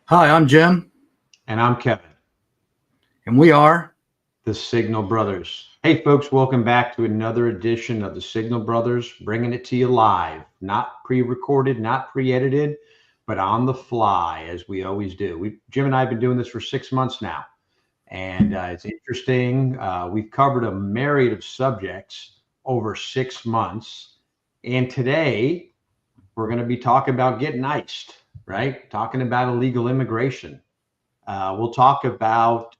Hi, I'm Jim, And I'm Kevin, and we are. the Signal Brothers. Hey, folks, welcome back to another edition of the Signal Brothers, bringing it to you live, not pre recorded, not pre edited, but on the fly, as we always do. Jim and I have been doing this for 6 months now, and it's interesting. We've covered a myriad of subjects over 6 months. And today, we're going to be talking about getting iced, right? Talking about illegal immigration. We'll talk about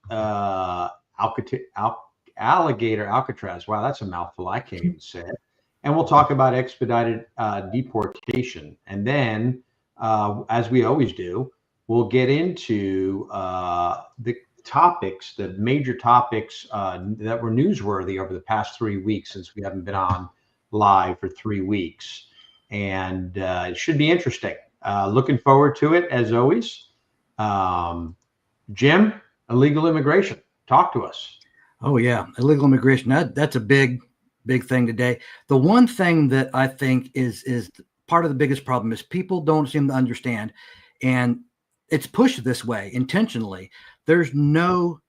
Alligator Alcatraz. Wow, that's a mouthful. I can't even say it. And we'll talk about expedited deportation. And then, as we always do, we'll get into the topics, the major topics that were newsworthy over the past 3 weeks, since we haven't been on live for 3 weeks. And it should be interesting. Looking forward to it, as always. Jim, illegal immigration. Talk to us. Oh yeah, illegal immigration. That's a big thing today. The one thing that I think is part of the biggest problem is people don't seem to understand, and it's pushed this way intentionally. There's no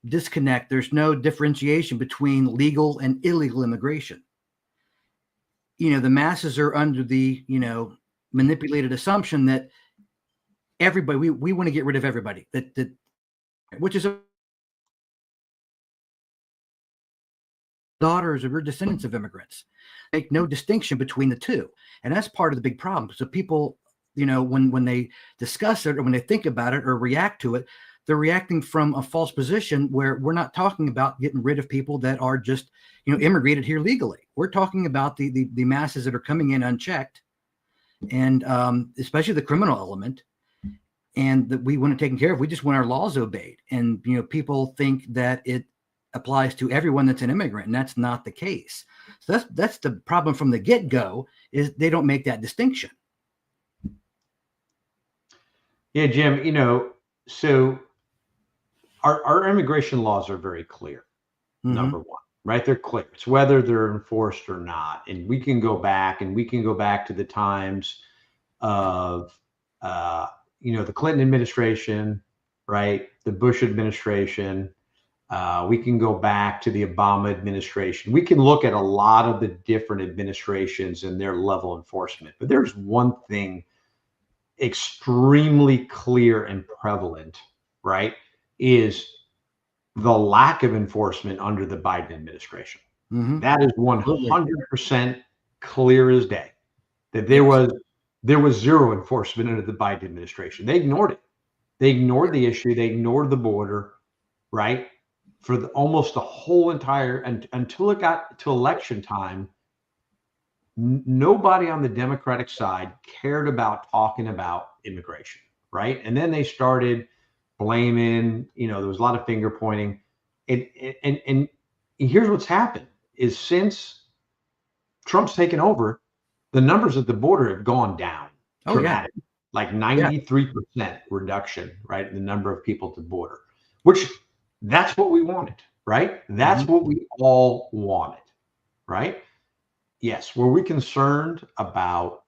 disconnect. There's no differentiation between legal and illegal immigration. The masses are under the manipulated assumption that everybody we want to get rid of everybody that which is daughters or descendants of immigrants. Make no distinction between the two. And that's part of the big problem. So people, when they discuss it or when they think about it or react to it, they're reacting from a false position where we're not talking about getting rid of people that are just, immigrated here legally. We're talking about the masses that are coming in unchecked, and especially the criminal element, and that we want it taken care of. We just want our laws obeyed. And, people think that it applies to everyone that's an immigrant, and that's not the case. So that's the problem from the get-go, is they don't make that distinction. Yeah, Jim, so our immigration laws are very clear. Number one, right? They're clear. It's whether they're enforced or not. And we can go back to the times of the Clinton administration, right? The Bush administration. We can go back to the Obama administration. We can look at a lot of the different administrations and their level of enforcement. But there's one thing extremely clear and prevalent, right, is the lack of enforcement under the Biden administration. That is 100% clear as day, that there was zero enforcement under the Biden administration. They ignored it. They ignored the issue. They ignored the border, right? For almost the whole entire, until it got to election time, nobody on the Democratic side cared about talking about immigration, right? And then they started blaming, there was a lot of finger pointing. And here's what's happened is, since Trump's taken over, the numbers at the border have gone down dramatically, like 93% reduction, right? In the number of people at the border, which that's what we wanted, right? That's what we all wanted, right? Yes. Were we concerned about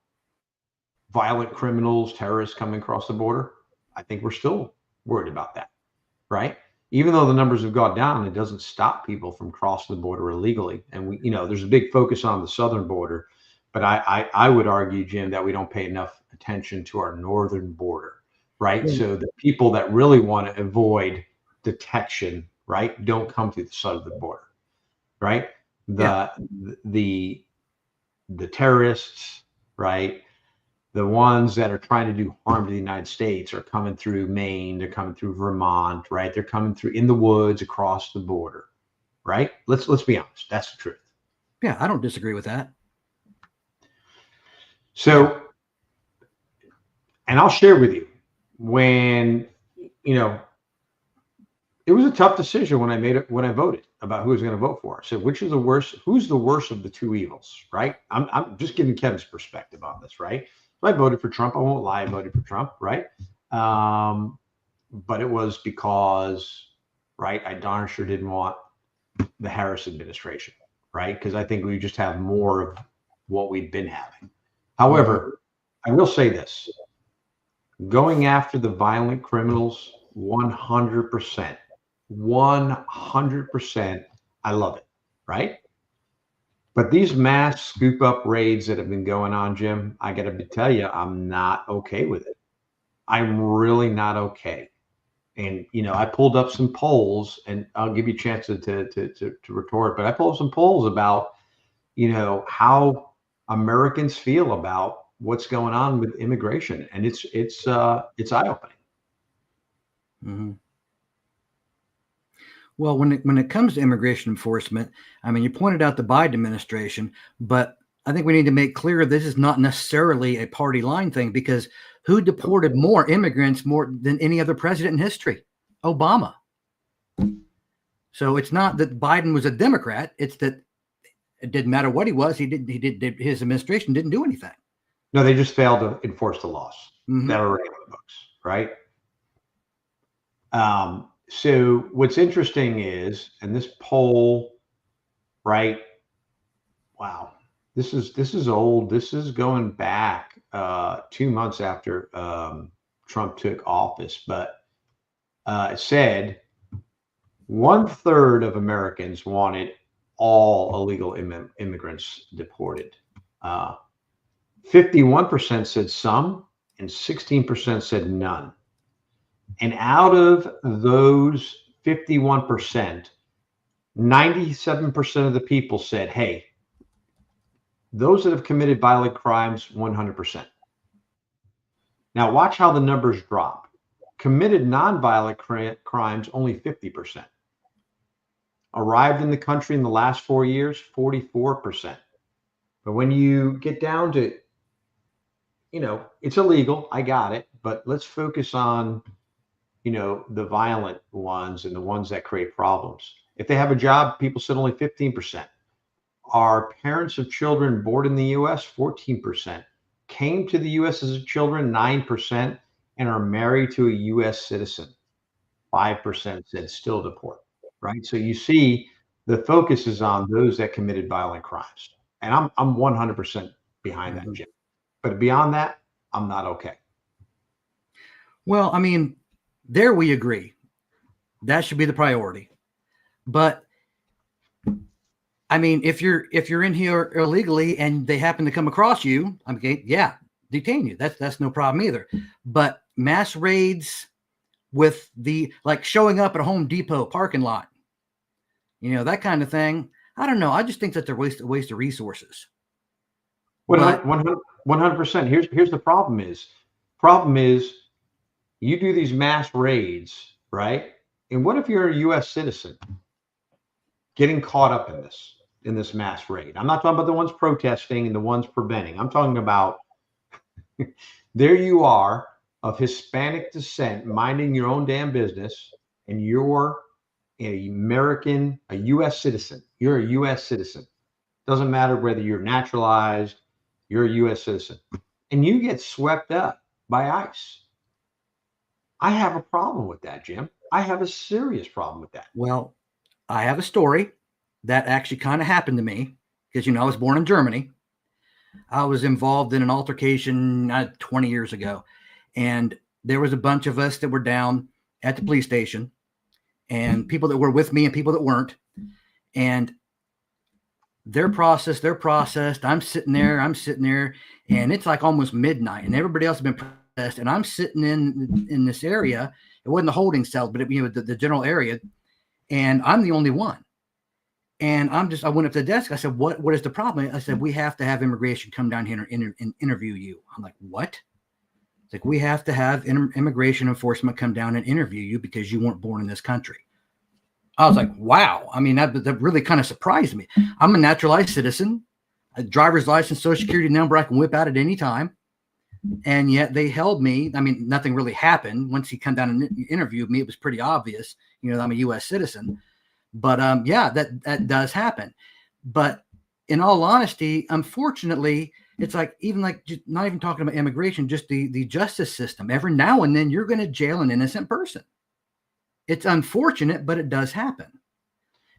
violent criminals, terrorists coming across the border? I think we're still worried about that, right? Even though the numbers have gone down, it doesn't stop people from crossing the border illegally. And there's a big focus on the southern border, but I would argue, Jim, that we don't pay enough attention to our northern border, right? So the people that really want to avoid detection, right, don't come through the southern border, right? The terrorists, right, the ones that are trying to do harm to the United States are coming through Maine, they're coming through Vermont, right? They're coming through in the woods across the border, right? Let's be honest. That's the truth. Yeah, I don't disagree with that. So, and I'll share with you, when, it was a tough decision when I voted about who I was going to vote for. I said, who's the worst of the two evils, right? I'm just giving Kevin's perspective on this, right? So I voted for Trump. I won't lie, I voted for Trump, right? But it was because, right, I darn sure didn't want the Harris administration, right? Because I think we just have more of what we've been having. However, I will say this. Going after the violent criminals, 100%. 100%. I love it, right? But these mass scoop up raids that have been going on, Jim, I got to tell you, I'm not okay with it. I'm really not okay. And, I pulled up some polls, and I'll give you a chance to retort, but I pulled up some polls about, how Americans feel about what's going on with immigration. And it's eye-opening. Mm-hmm. Well, when it comes to immigration enforcement, I mean, you pointed out the Biden administration, but I think we need to make clear this is not necessarily a party line thing, because who deported more immigrants more than any other president in history? Obama. So it's not that Biden was a Democrat. It's that it didn't matter what he was. His administration didn't do anything. No, they just failed to enforce the laws that are already on the books, right? So what's interesting is, and this poll, right? Wow, this is old. This is going back 2 months after Trump took office, but it said 1/3 of Americans wanted all illegal immigrants deported. 51% said some, and 16% said none. And out of those 51%, 97% of the people said, hey, those that have committed violent crimes, 100%. Now watch how the numbers drop. Committed nonviolent crimes, only 50%. Arrived in the country in the last 4 years, 44%. But when you get down to, it's illegal, I got it, but let's focus on, the violent ones and the ones that create problems. If they have a job, people said only 15%. Are parents of children born in the U.S., 14%. Came to the U.S. as children, 9%. And are married to a U.S. citizen, 5% said still deport, right? So you see the focus is on those that committed violent crimes. And I'm 100% behind that, Jim. But beyond that, I'm not okay. Well, I mean, there we agree. That should be the priority. But I mean, if you're in here illegally and they happen to come across you, okay, yeah, detain you. That's no problem either. But mass raids with like showing up at a Home Depot parking lot, that kind of thing. I don't know. I just think that they're waste of resources. 100%. Here's the problem is you do these mass raids, right? And what if you're a U.S. citizen getting caught up in this mass raid? I'm not talking about the ones protesting and the ones preventing. I'm talking about there you are of Hispanic descent, minding your own damn business, and you're a U.S. citizen. You're a U.S. citizen. Doesn't matter whether you're naturalized, you're a U.S. citizen, and you get swept up by ICE. I have a problem with that, Jim. I have a serious problem with that. Well, I have a story that actually kind of happened to me because, I was born in Germany. I was involved in an altercation 20 years ago, and there was a bunch of us that were down at the police station, and people that were with me and people that weren't. And they're processed. I'm sitting there, and it's like almost midnight, and everybody else has been processed, and I'm sitting in this area. It wasn't the holding cell, but the general area, and I'm the only one. And I went up to the desk. I said, what is the problem? I said, we have to have immigration come down here and interview you. I'm like, what? It's like, we have to have immigration enforcement come down and interview you because you weren't born in this country. I was like, wow. I mean, that really kind of surprised me. I'm a naturalized citizen, a driver's license, social security number I can whip out at any time. And yet they held me. I mean, nothing really happened. Once he come down and interviewed me, it was pretty obvious, I'm a U.S. citizen. But yeah, that does happen. But in all honesty, unfortunately, it's like not even talking about immigration, just the justice system. Every now and then you're going to jail an innocent person. It's unfortunate, but it does happen.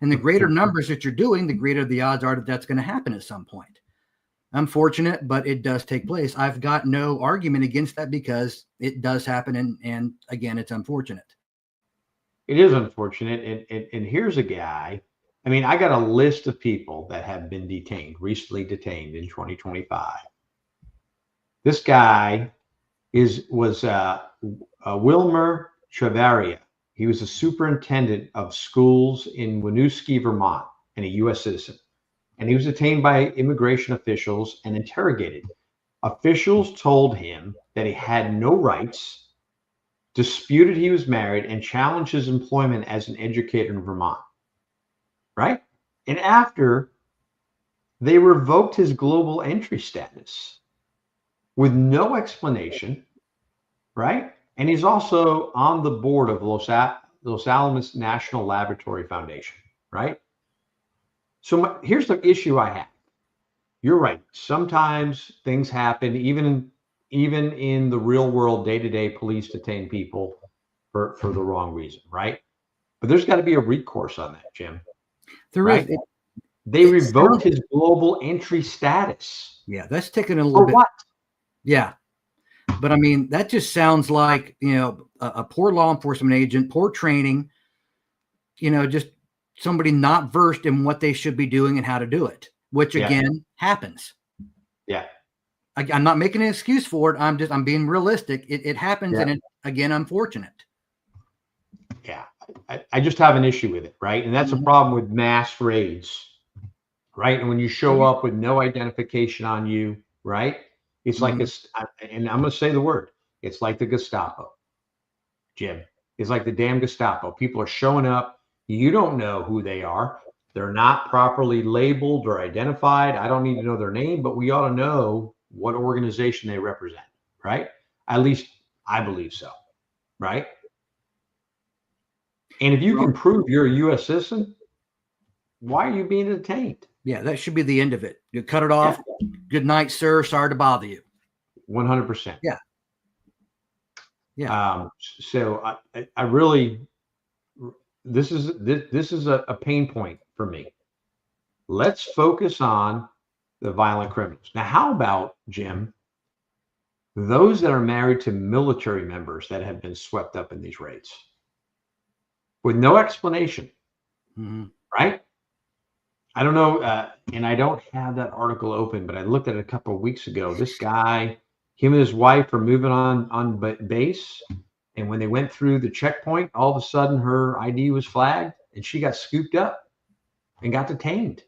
And the greater numbers that you're doing, the greater the odds are that that's going to happen at some point. unfortunate, but it does take place. I've got no argument against that because it does happen. And again, it's unfortunate. It is unfortunate. And here's a guy. I mean, I got a list of people that have been recently detained in 2025. This guy was Wilmer Chavaria. He was a superintendent of schools in Winooski, Vermont, and a U.S. citizen. And he was detained by immigration officials and interrogated. Officials told him that he had no rights, disputed he was married, and challenged his employment as an educator in Vermont. Right? And after, they revoked his global entry status with no explanation, right? And he's also on the board of Los Alamos National Laboratory Foundation, right? So here's the issue I have. You're right. Sometimes things happen, even in the real world, day-to-day, police detain people for the wrong reason, right? But there's got to be a recourse on that, Jim. There right? is. They revoked his global entry status. Yeah, that's taken a little bit. What? Yeah. But I mean, that just sounds like, a poor law enforcement agent, poor training, just somebody not versed in what they should be doing and how to do it, which again happens. Yeah. I'm not making an excuse for it. I'm being realistic. It happens. And it, again, unfortunate. Yeah. I just have an issue with it. Right. And that's a problem with mass raids. Right. And when you show up with no identification on you, right. It's like this, and I'm going to say the word, it's like the Gestapo, Jim. It's like the damn Gestapo. People are showing up. You don't know who they are. They're not properly labeled or identified. I don't need to know their name, but we ought to know what organization they represent, right? At least I believe so, right? And if you can prove you're a U.S. citizen, why are you being detained? Yeah, that should be the end of it. You cut it off. Yeah. Good night, sir. Sorry to bother you. 100%. Yeah. Yeah. So I really, this is a pain point for me. Let's focus on the violent criminals. Now, how about, Jim, those that are married to military members that have been swept up in these raids with no explanation, right? I don't know, and I don't have that article open, but I looked at it a couple of weeks ago. This guy, him and his wife are moving on base, and when they went through the checkpoint, all of a sudden her ID was flagged, and she got scooped up and got detained.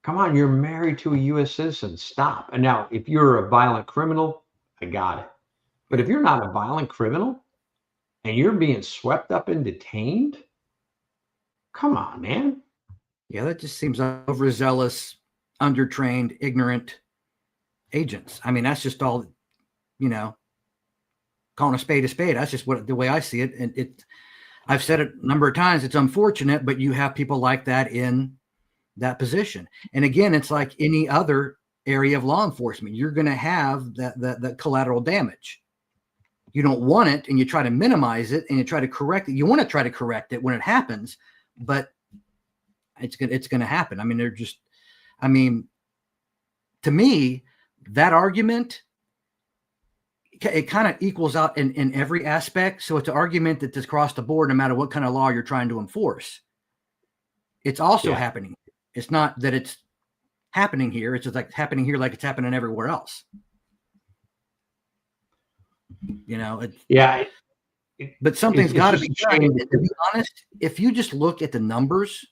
Come on, you're married to a U.S. citizen. Stop. And now, if you're a violent criminal, I got it. But if you're not a violent criminal and you're being swept up and detained, come on, man. Yeah, that just seems overzealous, undertrained, ignorant agents. I mean, that's just all, calling a spade a spade. That's just the way I see it. And I've said it a number of times, it's unfortunate, but you have people like that in that position. And again, it's like any other area of law enforcement. You're going to have that collateral damage. You don't want it, and you try to minimize it, and you try to correct it. You want to try to correct it when it happens, but it's going to happen. I mean, to me, that argument, it kind of equals out in every aspect. So it's an argument that's across the board, no matter what kind of law you're trying to enforce. It's also happening. It's not that it's happening here. It's just like happening here, like it's happening everywhere else. But something's got to be done. To be honest, if you just look at the numbers,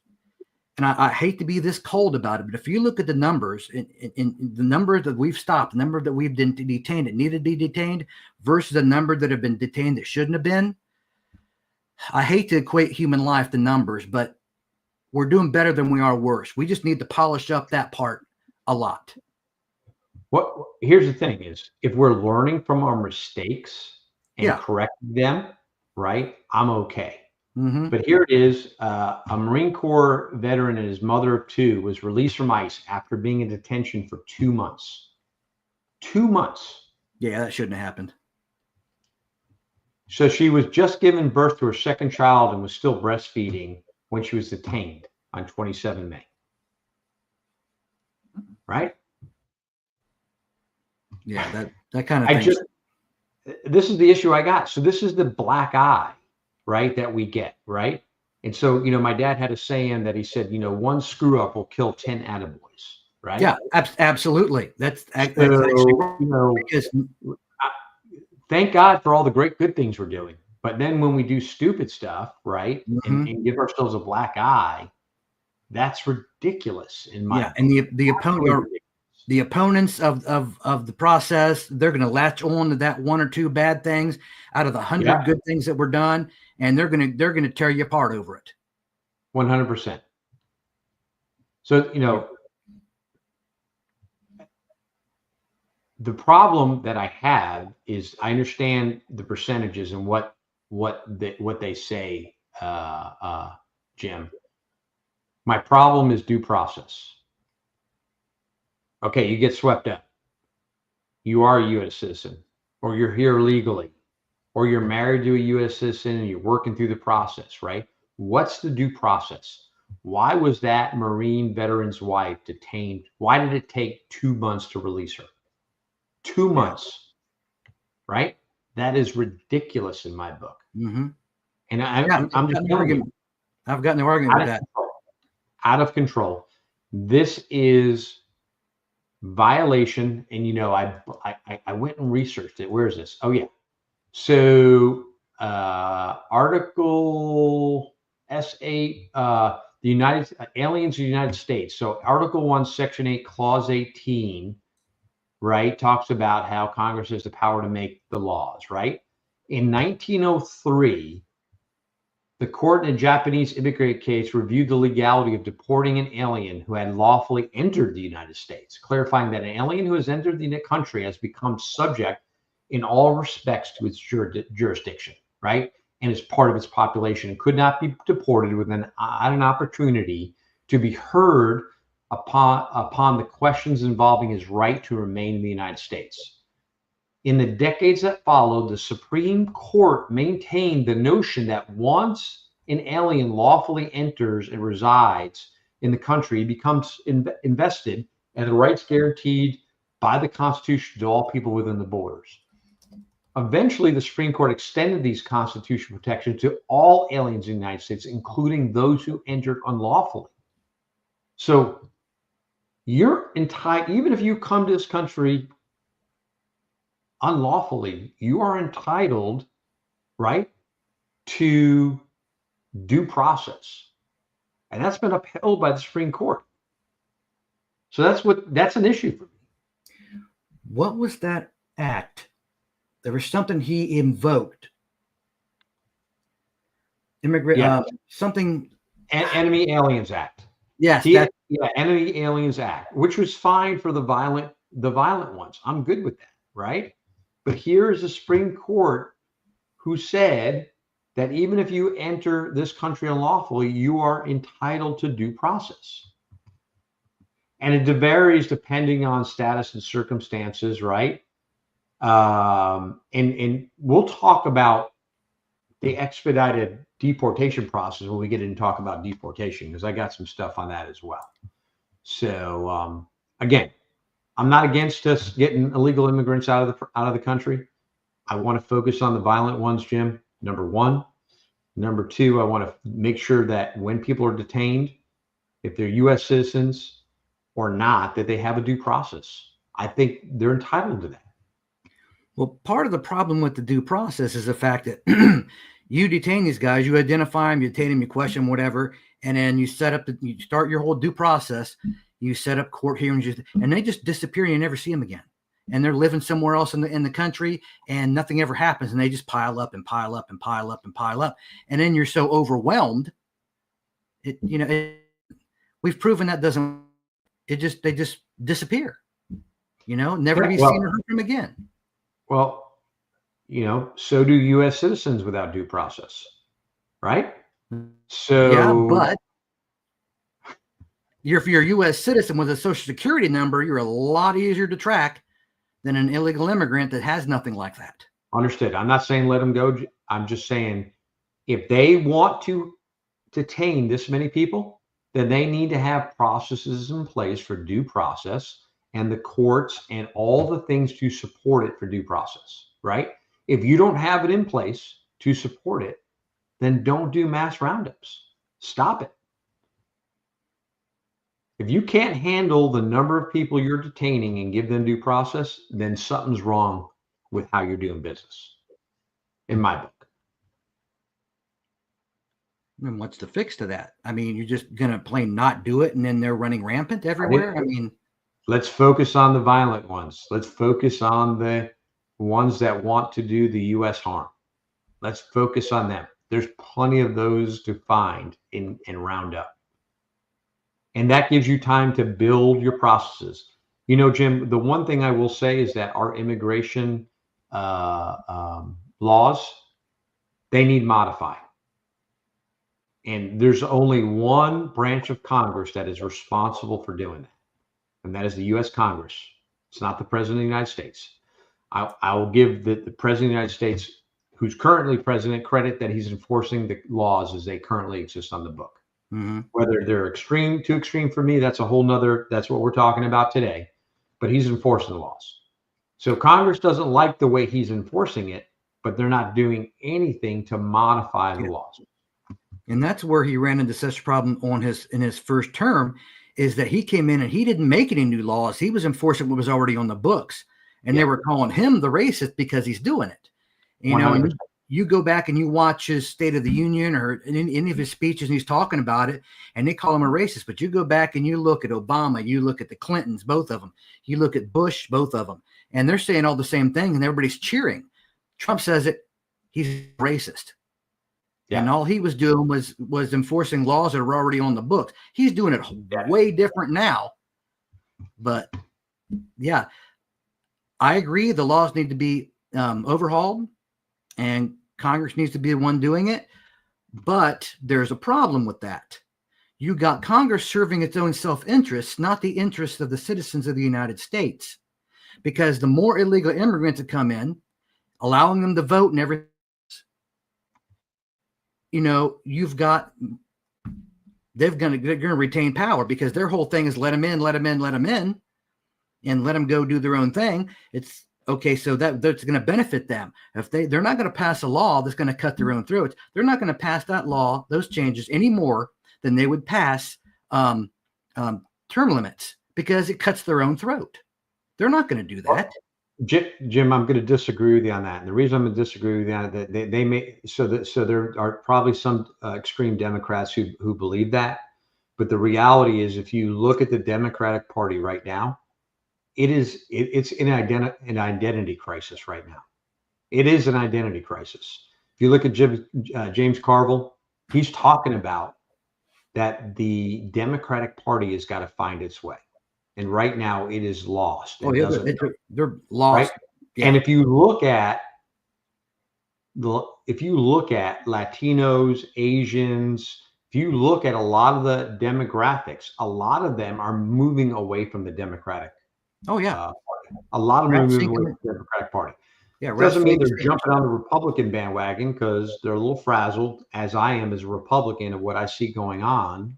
and I hate to be this cold about it, but if you look at the numbers, in the number that we've stopped, the number that we've been detained that needed to be detained versus the number that have been detained that shouldn't have been, I hate to equate human life to numbers, but we're doing better than we are worse. We just need to polish up that part a lot. Here's the thing is, if we're learning from our mistakes and correcting them, right, I'm okay. But here it is, a Marine Corps veteran and his mother of two was released from ICE after being in detention for 2 months. 2 months. Yeah, that shouldn't have happened. So she was just given birth to her second child and was still breastfeeding when she was detained on 27 May. right? Yeah, that kind of thing. This is the issue I got. So this is the black eye, right, that we get, right? And so, my dad had a saying that he said, one screw up will kill 10 attaboys, right? Yeah, absolutely. That's actually because thank God for all the great good things we're doing. But then when we do stupid stuff, right, and give ourselves a black eye, that's ridiculous in my opinion. And the opponents of the process, they're going to latch on to that one or two bad things out of the 100 good things that were done, and they're going to tear you apart over it. 100%. So the problem that I have is I understand the percentages and what they say, Jim. My problem is due process. Okay, you get swept up. You are a U.S. citizen, or you're here legally, or you're married to a U.S. citizen and you're working through the process, right? What's the due process? Why was that Marine veteran's wife detained? Why did it take 2 months to release her? 2 months, right? That is ridiculous in my book. Mm-hmm. And I'm just telling you, I've gotten the argument with that. Out of control. This is violation. And I went and researched it. Where is this? Oh yeah. So Article S8, the aliens of the United States. So Article 1, Section 8, Clause 18, right, talks about how Congress has the power to make the laws, right? In 1903, the court in a Japanese immigrant case reviewed the legality of deporting an alien who had lawfully entered the United States, clarifying that an alien who has entered the country has become subject in all respects to its jurisdiction, right? And is part of its population and could not be deported without an opportunity to be heard upon the questions involving his right to remain in the United States. In the decades that followed, the Supreme Court maintained the notion that once an alien lawfully enters and resides in the country, he becomes invested and the rights guaranteed by the Constitution to all people within the borders. Eventually, the Supreme Court extended these constitutional protections to all aliens in the United States, including those who entered unlawfully. So you're entitled, even if you come to this country unlawfully, you are entitled, right, to due process. And that's been upheld by the Supreme Court. So that's an issue for me. What was that act? There was something he invoked. Something. Enemy Aliens Act. Yes. Enemy Aliens Act, which was fine for the violent ones. I'm good with that, right? But here's the Supreme Court who said that even if you enter this country unlawfully, you are entitled to due process. And it varies depending on status and circumstances, right? And we'll talk about the expedited deportation process when we get in and talk about deportation, because I got some stuff on that as well. So again, I'm not against us getting illegal immigrants out of the country. I want to focus on the violent ones, Jim. Number one. Number two, I want to make sure that when people are detained, if they're U.S. citizens or not, that they have a due process. I think they're entitled to that. Well, part of the problem with the due process is the fact that you detain these guys, you identify them, you detain them, you question them, whatever, and then you start your whole due process. You set up court hearings, and they just disappear, and you never see them again. And they're living somewhere else in the country, and nothing ever happens, and they just pile up and pile up and pile up and pile up, and then you're so overwhelmed. We've proven that doesn't. They just disappear. Never to be seen or heard from again. Well, so do U.S. citizens without due process, right? So yeah, but if you're a U.S. citizen with a Social Security number, you're a lot easier to track than an illegal immigrant that has nothing like that. Understood. I'm not saying let them go. I'm just saying if they want to detain this many people, then they need to have processes in place for due process and the courts and all the things to support it for due process, right? If you don't have it in place to support it, then don't do mass roundups. Stop it. If you can't handle the number of people you're detaining and give them due process, then something's wrong with how you're doing business, in my book. And what's the fix to that? I mean, you're just going to plain not do it and then they're running rampant everywhere? I mean, let's focus on the violent ones. Let's focus on the ones that want to do the U.S. harm. Let's focus on them. There's plenty of those to find and round up. And that gives you time to build your processes. You know, Jim, the one thing I will say is that our immigration laws, they need modifying. And there's only one branch of Congress that is responsible for doing that, and that is the U.S. Congress. It's not the President of the United States. I will give the President of the United States, who's currently president, credit that he's enforcing the laws as they currently exist on the book. Mm-hmm. Whether they're too extreme for me, that's a whole nother, that's what we're talking about today. But he's enforcing the laws. So Congress doesn't like the way he's enforcing it, but they're not doing anything to modify the laws. And that's where he ran into such a problem in his first term, is that he came in and he didn't make any new laws. He was enforcing what was already on the books. And they were calling him the racist because he's doing it. You know, and you go back and you watch his State of the Union or any of his speeches, and he's talking about it, and they call him a racist. But you go back and you look at Obama, you look at the Clintons, both of them, you look at Bush, both of them, and they're saying all the same thing, and everybody's cheering. Trump says it, he's racist. Yeah. And all he was doing was enforcing laws that are already on the books. He's doing it way different now. But yeah, I agree. The laws need to be overhauled, and Congress needs to be the one doing it. But there's a problem with that. You got Congress serving its own self-interest, not the interests of the citizens of the United States. Because the more illegal immigrants that come in, allowing them to vote and everything, you know, they're going to retain power, because their whole thing is let them in, and let them go do their own thing. It's okay. So that's going to benefit them. If they're not going to pass a law that's going to cut their own throats, they're not going to pass that law, those changes, any more than they would pass term limits, because it cuts their own throat. They're not going to do that. Jim, I'm going to disagree with you on that. And the reason I'm going to disagree with you on it, that they may, so there are probably some extreme Democrats who believe that. But the reality is, if you look at the Democratic Party right now, it's in an identity crisis right now. It is an identity crisis. If you look at James Carville, he's talking about that the Democratic Party has got to find its way. And right now it is lost. They're lost. Right? Yeah. And if you look at Latinos, Asians, if you look at a lot of the demographics, a lot of them are moving away from the Democratic. Oh yeah. Party. A lot of them are moving away from the Democratic Party. Yeah, it doesn't mean they're jumping on the Republican bandwagon, because they're a little frazzled, as I am as a Republican, of what I see going on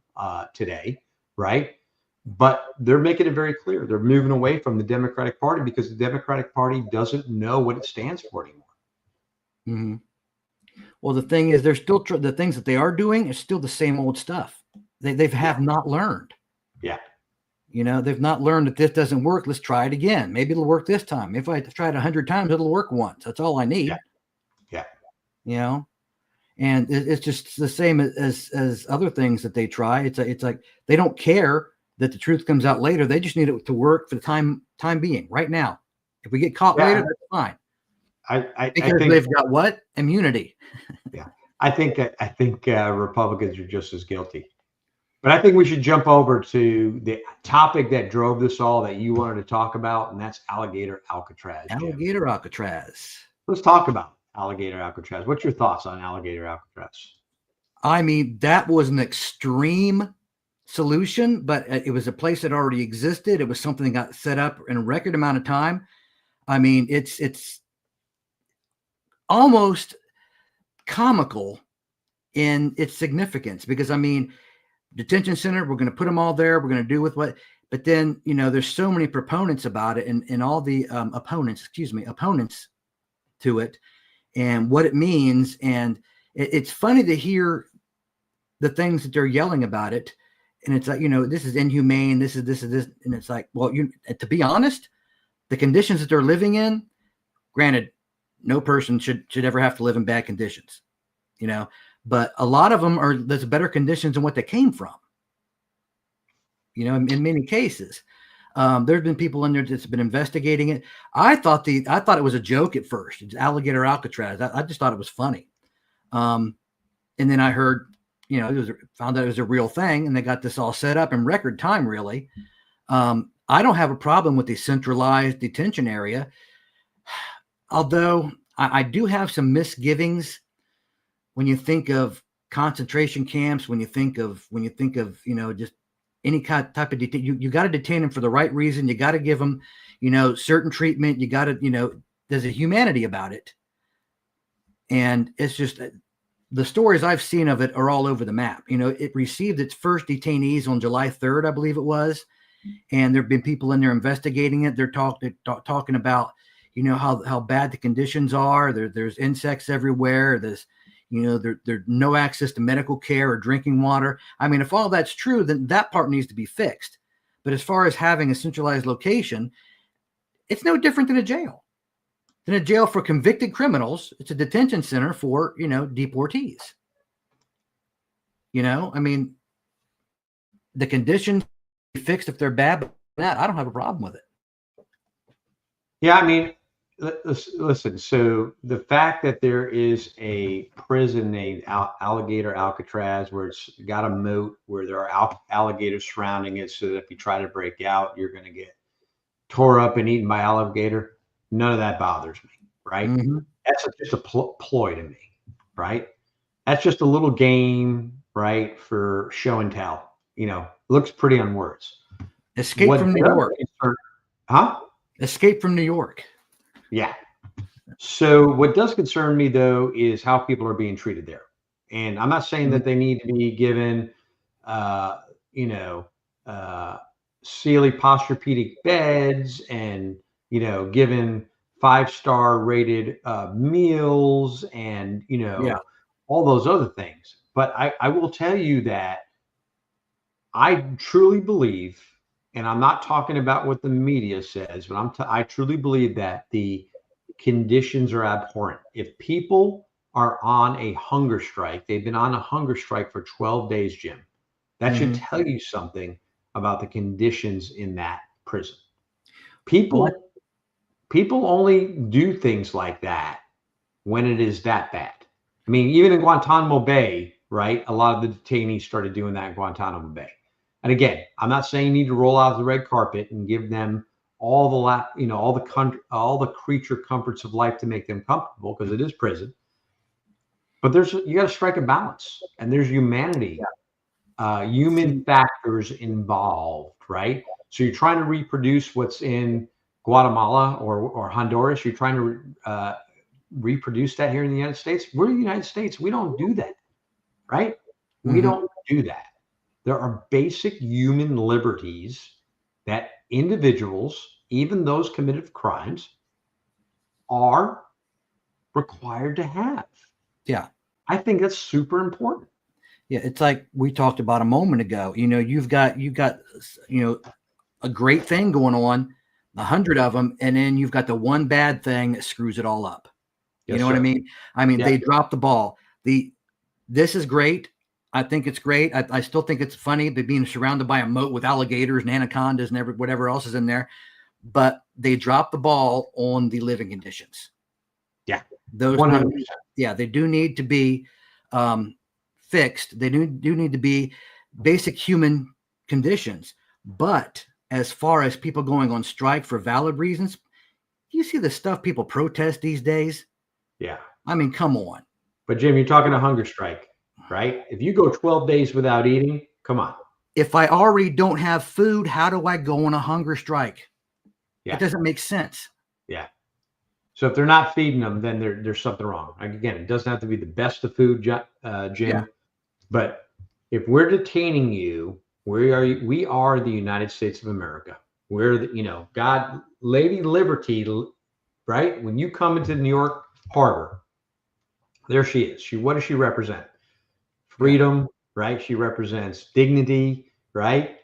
today, right? But they're making it very clear. They're moving away from the Democratic Party because the Democratic Party doesn't know what it stands for anymore. Mm-hmm. Well, the thing is, they're still the things that they are doing is still the same old stuff. They have not learned. Yeah. You know, they've not learned that this doesn't work. Let's try it again. Maybe it'll work this time. If I try it 100 times, it'll work once. That's all I need. Yeah. You know, and it's just the same as other things that they try. It's like they don't care that the truth comes out later. They just need it to work for the time being, right now. If we get caught later, that's fine. Because they've got what? Immunity. Yeah. I think Republicans are just as guilty. But I think we should jump over to the topic that drove this all, that you wanted to talk about, and that's Alligator Alcatraz. Alligator Alcatraz. Let's talk about Alligator Alcatraz. What's your thoughts on Alligator Alcatraz? I mean, that was an extreme solution, but it was a place that already existed. It was something that got set up in a record amount of time. I mean, it's almost comical in its significance, because I mean, detention center. We're going to put them all there. We're going to do with what. But then, there's so many proponents about it, and all the opponents to it, and what it means. And it's funny to hear the things that they're yelling about it. And it's like, this is inhumane. This is this. And it's like, well, to be honest, the conditions that they're living in, granted, no person should ever have to live in bad conditions, but a lot of them there's better conditions than what they came from. In many cases, there's been people in there that's been investigating it. I thought it was a joke at first. It's Alligator Alcatraz. I just thought it was funny. And then I heard, found out it was a real thing, and they got this all set up in record time, really. I don't have a problem with the centralized detention area, although I do have some misgivings when you think of concentration camps, when you think of just any type of detention. You got to detain them for the right reason. You got to give them, certain treatment. You got to, there's a humanity about it. And it's just, the stories I've seen of it are all over the map. It received its first detainees on July 3rd, I believe it was. And there've been people in there investigating it. They're talking about, how bad the conditions are. There's insects everywhere. There's, there's no access to medical care or drinking water. I mean, if all that's true, then that part needs to be fixed. But as far as having a centralized location, it's no different than a jail. Than a jail for convicted criminals. It's a detention center for, deportees. I mean, the conditions fixed if they're bad, but that I don't have a problem with it. Yeah, I mean, listen. So the fact that there is a prison named Alligator Alcatraz, where it's got a moat, where there are alligators surrounding it, so that if you try to break out, you're going to get tore up and eaten by alligator. None of that bothers me, right? Mm-hmm. That's just a ploy to me, right? That's just a little game, right, for show and tell. Looks pretty on words. Escape from New York. Escape from New York. Yeah. So what does concern me, though, is how people are being treated there. And I'm not saying that they need to be given, Sealy Posturepedic beds and, given 5-star rated meals and, all those other things. But I will tell you that I truly believe, and I'm not talking about what the media says, but I truly believe that the conditions are abhorrent. If people are on a hunger strike, they've been on a hunger strike for 12 days, Jim. That should tell you something about the conditions in that prison. People only do things like that when it is that bad. I mean, even in Guantanamo Bay, right? A lot of the detainees started doing that in Guantanamo Bay. And again, I'm not saying you need to roll out the red carpet and give them all the creature comforts of life to make them comfortable, because it is prison. But you got to strike a balance, and there's humanity, human factors involved, right? So you're trying to reproduce what's in Guatemala or Honduras. You're trying to reproduce that here in the United States. We're the United States. We don't do that, right? We don't do that. There are basic human liberties that individuals, even those committed crimes, are required to have. Yeah. I think that's super important. Yeah. It's like we talked about a moment ago. You've got a great thing going on, 100 of them, and then you've got the one bad thing that screws it all up. Yes, you know what I mean? They dropped the ball. This is great. I think it's great. I still think it's funny being surrounded by a moat with alligators and anacondas and whatever else is in there. But they dropped the ball on the living conditions. Yeah, those 100%. They do need to be fixed. They do need to be basic human conditions. But as far as people going on strike for valid reasons, you see the stuff people protest these days. Yeah, I mean, come on. But Jim, you're talking a hunger strike. Right? If you go 12 days without eating, come on. If I already don't have food, how do I go on a hunger strike? Yeah. It doesn't make sense. Yeah. So if they're not feeding them, then there's something wrong. Again, it doesn't have to be the best of food, Jim. Yeah. But if we're detaining you, we are the United States of America. We're the, God, Lady Liberty, right? When you come into New York Harbor, there she is. What does she represent? Freedom, right? She represents dignity, right?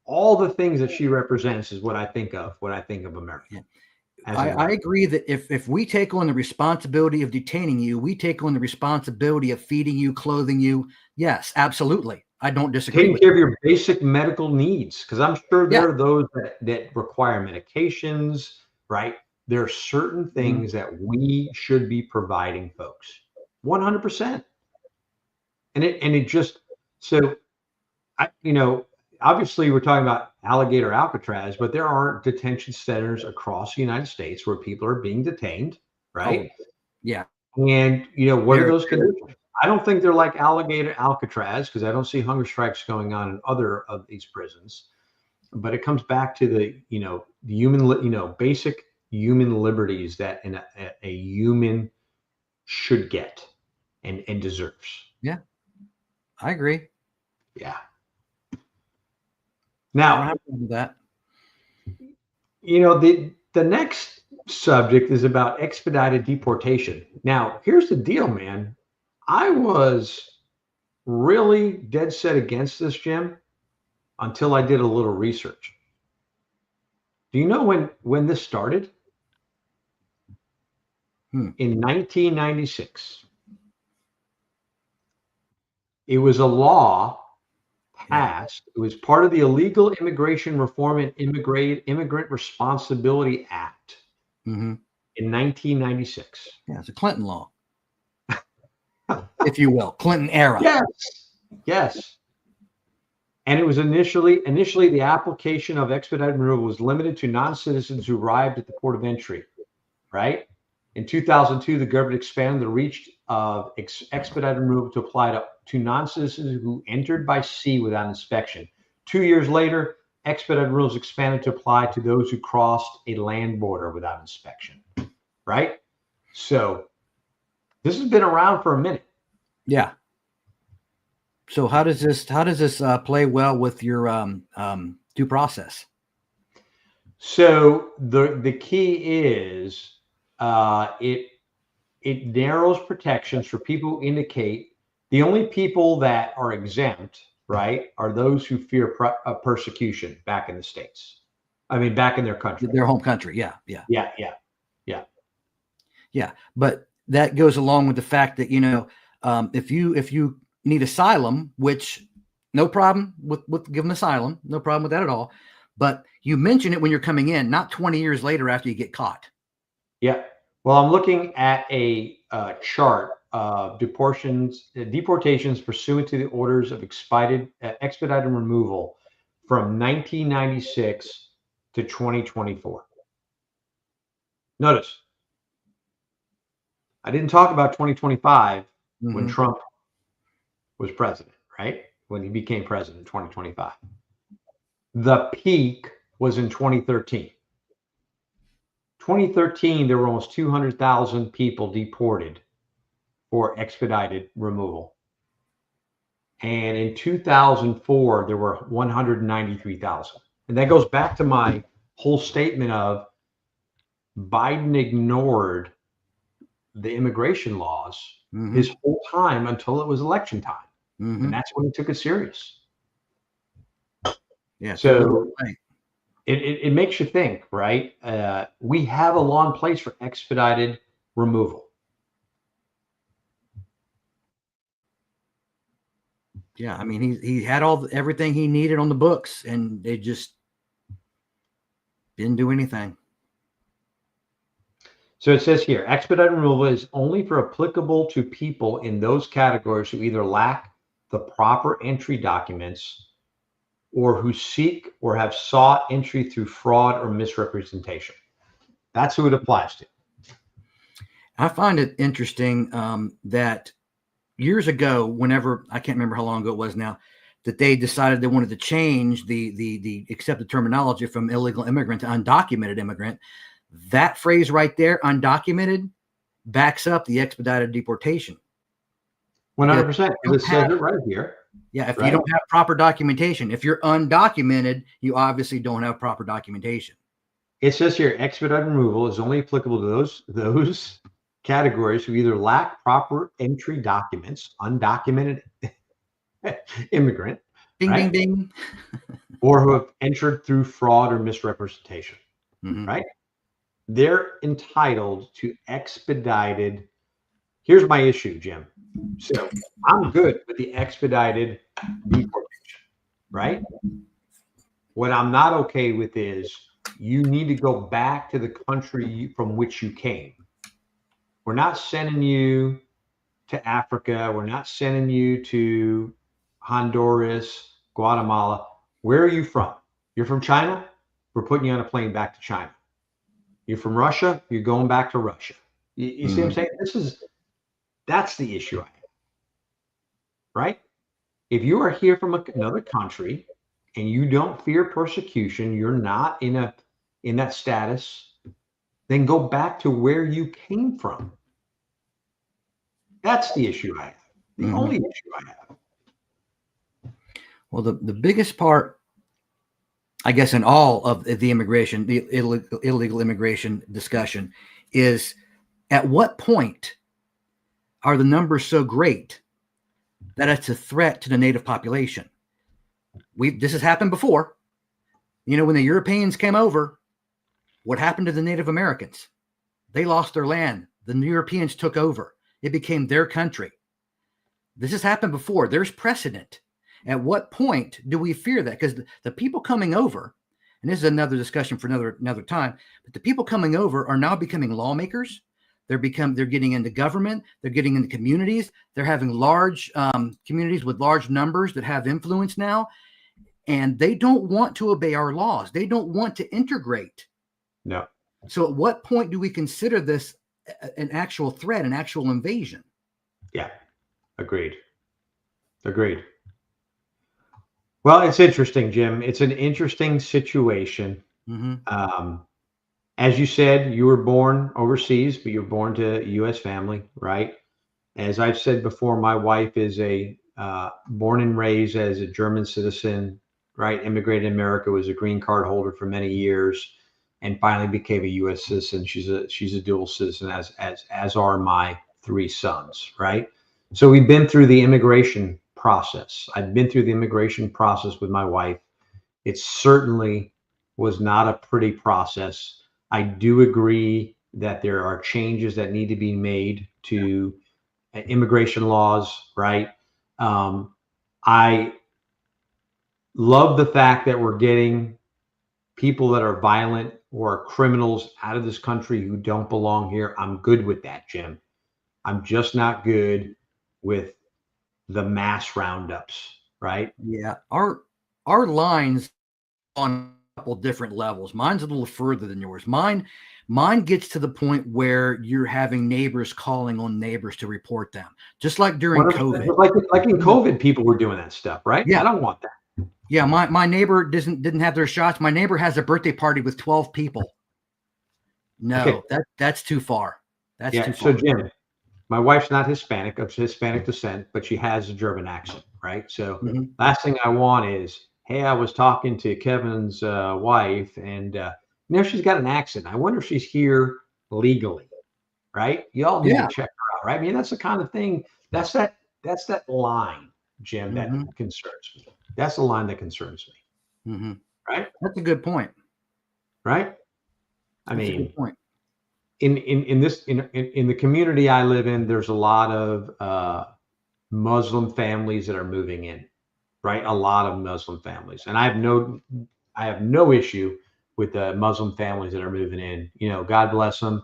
All the things that she represents is what I think of when I think of America. Yeah. I agree that if we take on the responsibility of detaining you, we take on the responsibility of feeding you, clothing you. Yes, absolutely. I don't disagree Taking with care of your basic medical needs, because I'm sure there are those that require medications, right? There are certain things that we should be providing folks, 100%. And it just, so obviously we're talking about Alligator Alcatraz, but there are detention centers across the United States where people are being detained, right? Oh, yeah. And what are those conditions? I don't think they're like Alligator Alcatraz, because I don't see hunger strikes going on in other of these prisons. But it comes back to the human, basic human liberties that a human should get and deserves. Yeah, I agree. Yeah. I Now, don't have to do that. the next subject is about expedited deportation. Now, here's the deal, man. I was really dead set against this, Jim, until I did a little research. Do you know when this started? In 1996. It was a law passed. It was part of the Illegal Immigration Reform and Immigrant Responsibility Act in 1996. Yeah, it's a Clinton law, if you will, Clinton era. Yes. And it was initially the application of expedited removal was limited to non-citizens who arrived at the port of entry, right? In 2002, the government expanded the reach of expedited removal to apply to non-citizens who entered by sea without inspection. 2 years later, expedited rules expanded to apply to those who crossed a land border without inspection, right? So this has been around for a minute. Yeah. So how does this play well with your due process? So the key is it narrows protections for people who indicate the only people that are exempt, right, are those who fear persecution back in the States. I mean, back in their country, their home country. Yeah. But that goes along with the fact that if you need asylum, which no problem with giving asylum, no problem with that at all. But you mention it when you're coming in, not 20 years later after you get caught. Yeah. Well, I'm looking at a chart of deportations pursuant to the orders of expedited removal from 1996 to 2024. Notice, I didn't talk about 2025 when Trump was president, right? When he became president in 2025. The peak was in 2013. 2013, there were almost 200,000 people deported for expedited removal. And in 2004, there were 193,000. And that goes back to my whole statement of Biden ignored the immigration laws his whole time until it was election time. And that's when he took it serious. Yeah. So it makes you think, right? We have a law in place for expedited removal. Yeah, I mean, he had everything he needed on the books, and they just didn't do anything. So it says here, expedited removal is only for applicable to people in those categories who either lack the proper entry documents or who seek or have sought entry through fraud or misrepresentation. That's who it applies to. I find it interesting that years ago, whenever, I can't remember how long ago it was now, that they decided they wanted to change the accepted terminology from illegal immigrant to undocumented immigrant. That phrase right there, undocumented, backs up the expedited deportation. 100%. It says it right here. Yeah, if you right? don't have proper documentation, if you're undocumented, you obviously don't have proper documentation. It says here, expedited removal is only applicable to those categories who either lack proper entry documents, undocumented immigrant, Bing, bing, right? bing. Or who have entered through fraud or misrepresentation, Mhm. right? They're entitled to expedited. Here's my issue, Jim. So I'm good with the expedited deportation, right? What I'm not okay with is you need to go back to the country from which you came. We're not sending you to Africa. We're not sending you to Honduras, Guatemala. Where are you from? You're from China? We're putting you on a plane back to China. You're from Russia? You're going back to Russia. You see what I'm saying? That's the issue I have, right? If you are here from another country and you don't fear persecution, you're not in that status, then go back to where you came from. That's the issue I have. The only issue I have. Well, the biggest part, I guess, in all of the immigration, the illegal immigration discussion is at what point are the numbers so great that it's a threat to the native population? This has happened before. You know, when the Europeans came over, what happened to the Native Americans? They lost their land. The Europeans took over. It became their country. This has happened before. There's precedent. At what point do we fear that? Because the people coming over, and this is another discussion for another time, but the people coming over are now becoming lawmakers. They're getting into government. They're getting into communities. They're having large communities with large numbers that have influence now. And they don't want to obey our laws. They don't want to integrate. No. So at what point do we consider this an actual threat, an actual invasion? Yeah. Agreed. Well, it's interesting, Jim. It's an interesting situation. As you said, you were born overseas, but you're born to a U.S. family, right? As I've said before, my wife is born and raised as a German citizen, right? Immigrated in America, was a green card holder for many years, and finally became a U.S. citizen. She's a dual citizen, as are my 3 sons, right? So we've been through the immigration process. I've been through the immigration process with my wife. It certainly was not a pretty process. I do agree that there are changes that need to be made to immigration laws, right? I love the fact that we're getting people that are violent or criminals out of this country who don't belong here. I'm good with that, Jim. I'm just not good with the mass roundups, right? Yeah, our lines on a couple different levels. Mine's a little further than yours. Mine gets to the point where you're having neighbors calling on neighbors to report them, just like during COVID. Like in COVID, people were doing that stuff, right? Yeah. I don't want that. Yeah, my neighbor didn't have their shots. My neighbor has a birthday party with 12 people. No, Okay. that's too far. That's too far. So Jim, my wife's not Hispanic, of Hispanic descent, but she has a German accent, right? So last thing I want is, hey, I was talking to Kevin's wife, and now she's got an accent. I wonder if she's here legally, right? You all need to check her out, right? I mean, that's the kind of thing. That's that line, Jim, that concerns me. That's the line that concerns me, right? That's a good point. Right? I That's mean, a good point. In the community I live in, there's a lot of Muslim families that are moving in, right? A lot of Muslim families, and I have no issue with the Muslim families that are moving in. You know, God bless them.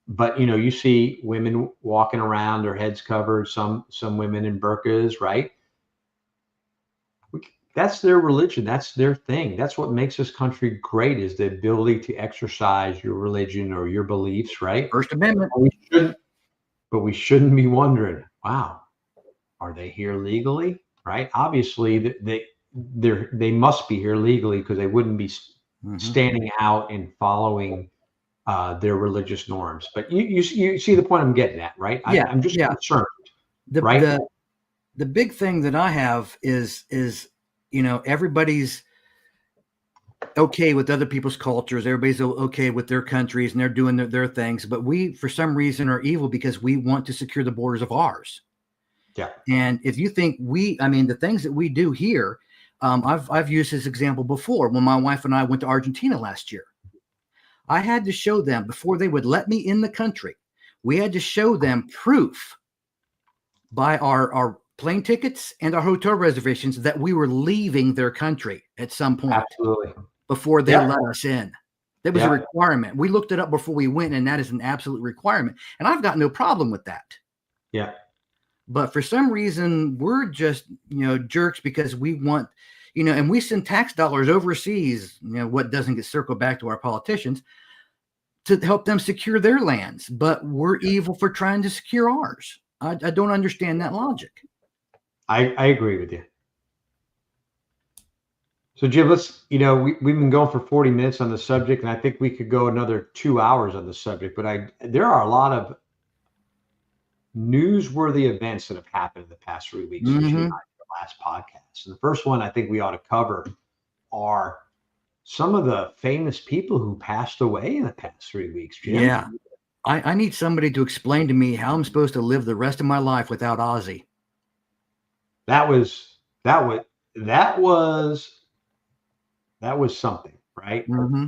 But you know, you see women walking around, their heads covered. Some women in burqas, right? That's their religion. That's their thing. That's what makes this country great, is the ability to exercise your religion or your beliefs, right? First Amendment. But we shouldn't be wondering, wow, are they here legally? Right? Obviously, they must be here legally, because they wouldn't be standing out and following their religious norms. But you see the point I'm getting at, right? Yeah, I'm just concerned, right? the big thing that I have is, everybody's okay with other people's cultures. Everybody's okay with their countries and they're doing their things. But we, for some reason, are evil because we want to secure the borders of ours. Yeah. And if you think the things that we do here, I've used this example before. When my wife and I went to Argentina last year, I had to show them, before they would let me in the country, we had to show them proof by our plane tickets and our hotel reservations that we were leaving their country at some point. Absolutely. Before they let us in. That was a Yeah. requirement. We looked it up before we went, and that is an absolute requirement. And I've got no problem with that. Yeah. But for some reason, we're just, jerks because we want, and we send tax dollars overseas, what doesn't get circled back to our politicians, to help them secure their lands. But we're evil for trying to secure ours. I don't understand that logic. I agree with you. So Jim, let's, we've been going for 40 minutes on the subject, and I think we could go another 2 hours on the subject, but there are a lot of newsworthy events that have happened in the past 3 weeks since you and I did the last podcast. And the first one I think we ought to cover are some of the famous people who passed away in the past 3 weeks, Jim. Yeah. I need somebody to explain to me how I'm supposed to live the rest of my life without Ozzy. That was something, right? Mm-hmm.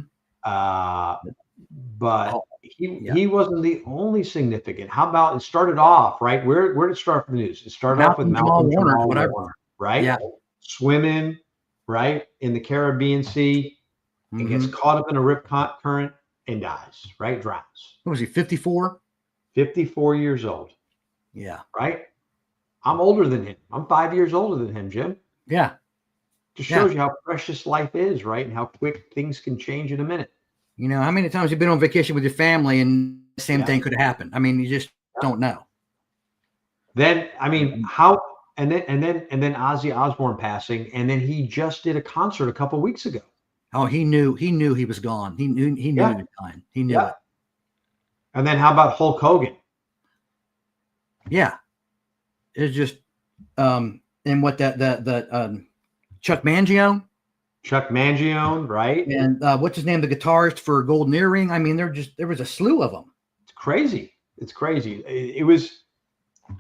But he wasn't the only significant. How about it started off, right? Where did it start for the news? It started off with Malcolm Jamal Warner, right? Yeah. Swimming, right, in the Caribbean Sea. He gets caught up in a rip current and dies, right? Drowns. What was he, 54? 54 years old. Yeah. Right? I'm older than him. I'm 5 years older than him, Jim. Yeah. Just shows you how precious life is, right? And how quick things can change in a minute. How many times you've been on vacation with your family and the same thing could have happened? You just don't know. Then, how, and then Ozzy Osbourne passing, and then he just did a concert a couple weeks ago. Oh, he knew he was gone. He knew he was gone. He knew it. And then how about Hulk Hogan? Yeah. It's just, and what that Chuck Mangione, right? And what's his name? The guitarist for Golden Earring. There was a slew of them. It's crazy. It was,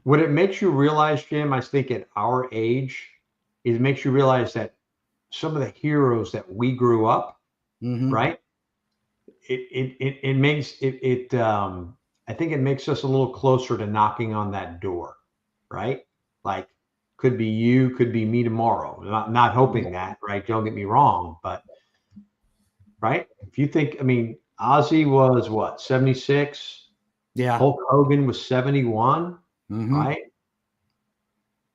what it makes you realize, Jim, I think at our age, it makes you realize that some of the heroes that we grew up, right? It makes it I think it makes us a little closer to knocking on that door, right? Like, could be you, could be me tomorrow. Not hoping that, right? Don't get me wrong, but right? If you think, Ozzy was what, 76? Yeah. Hulk Hogan was 71, right?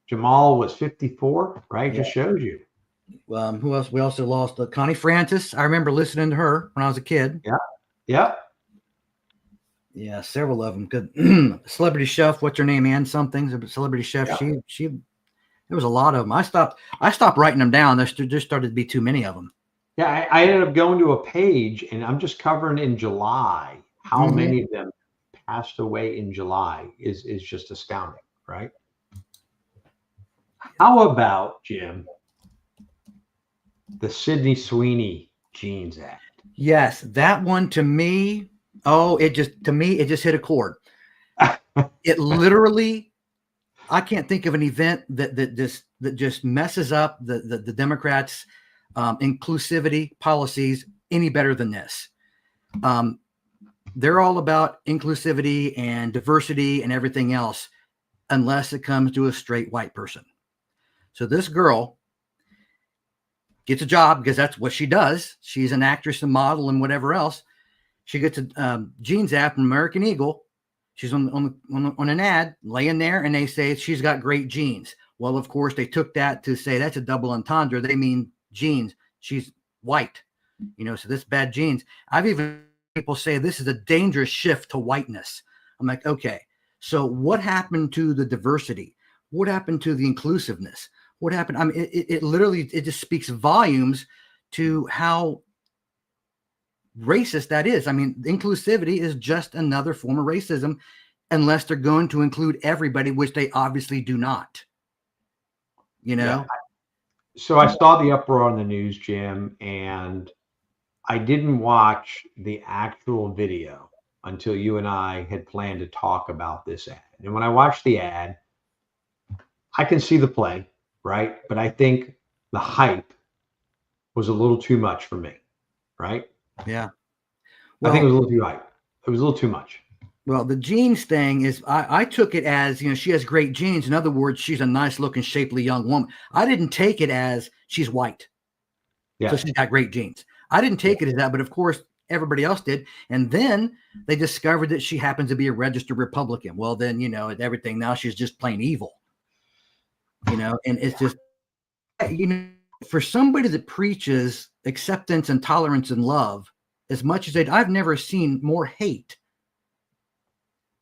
Jamal was 54, right? Just shows you. Who else? We also lost Connie Francis. I remember listening to her when I was a kid. Yeah. Yeah, several of them. Good. Celebrity Chef. What's her name? Ann something. Celebrity Chef. Yeah. She. There was a lot of them. I stopped writing them down. There just started to be too many of them. Yeah, I ended up going to a page, and I'm just covering in July how many of them passed away in July is just astounding, right? How about, Jim, the Sydney Sweeney Jeans Act? Yes, that one to me. Oh, it just hit a chord. It literally, I can't think of an event that just messes up the Democrats' inclusivity policies any better than this. They're all about inclusivity and diversity and everything else, unless it comes to a straight white person. So this girl gets a job because that's what she does. She's an actress and model and whatever else. She gets a jeans ad from American Eagle. She's on an ad laying there, and they say she's got great jeans. Well, of course, they took that to say that's a double entendre. They mean jeans. She's white, so this bad jeans. I've even people say this is a dangerous shift to whiteness. I'm like, okay, so what happened to the diversity? What happened to the inclusiveness? What happened? It literally just speaks volumes to how racist that is. Inclusivity is just another form of racism, unless they're going to include everybody, which they obviously do not. you know? So I saw the uproar on the news, Jim, and I didn't watch the actual video until you and I had planned to talk about this ad. And when I watched the ad, I can see the play, right? But I think the hype was a little too much for me, right? Yeah. I think it Well, was a little too hype. It was a little too much. well, the genes thing is, I took it as, she has great genes. In other words, she's a nice looking, shapely young woman. I didn't take it as she's white. Yeah. So she's got great genes. I didn't take it as that, but of course, everybody else did. And then they discovered that she happens to be a registered Republican. Well, then, everything, now she's just plain evil, and it's just, for somebody that preaches acceptance and tolerance and love as much as I've never seen more hate